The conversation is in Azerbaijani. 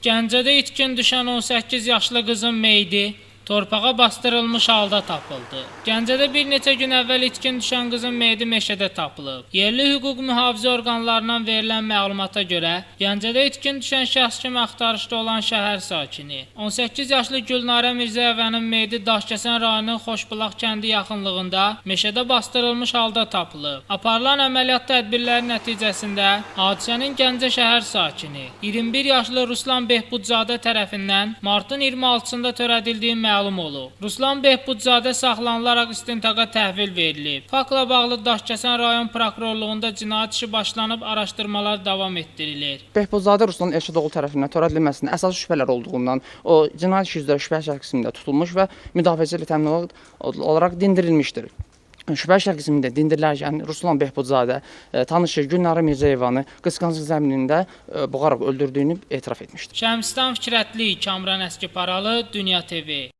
Gəncədə itkin düşən 18 yaşlı qızın meyidi torpağa bastırılmış halda tapıldı. Gəncədə bir neçə gün əvvəl itkin düşən qızın meyidi meşədə tapılıb. Yerli hüquq mühafizə orqanlarından verilən məlumata görə, Gəncədə itkin düşən şəxs kimi axtarışda olan şəhər sakini 18 yaşlı Gülnarə Mirzəyevənin meyidi Daşkəsən rayonunun Xoşbulaq kəndi yaxınlığında meşədə bastırılmış halda tapılıb. Aparılan əməliyyat tədbirləri nəticəsində hadisənin Gəncə şəhər sakini 21 yaşlı Ruslan Behbudzadə tərəfindən martın 26-sında törədildiyi məlum olub. Ruslan Behbudzadə saxlanılaraq istintaqa təhvil verilib. Faktla bağlı Daşkəsən rayon prokurorluğunda cinayət işi başlanıb araşdırmalar davam etdirilir. Behbudzadə Ruslan Elşadoğlu tərəfindən törədilməsində əsas şübhələr olduğundan o cinayət işi üzrə şübhə şəxs qismində tutulmuş və müdafiəçi ilə təmin olaraq dindirilmişdir. Şübhə şəxs qismində dindirilərkən Ruslan Behbudzadə tanışı Gülnarə Mirzəyevanı qısqanclıq zəminində boğaraq öldürdüyünü etiraf etmişdir. Şəmsdən Fikrətli, Kamran Əskiparalı, Dünya TV.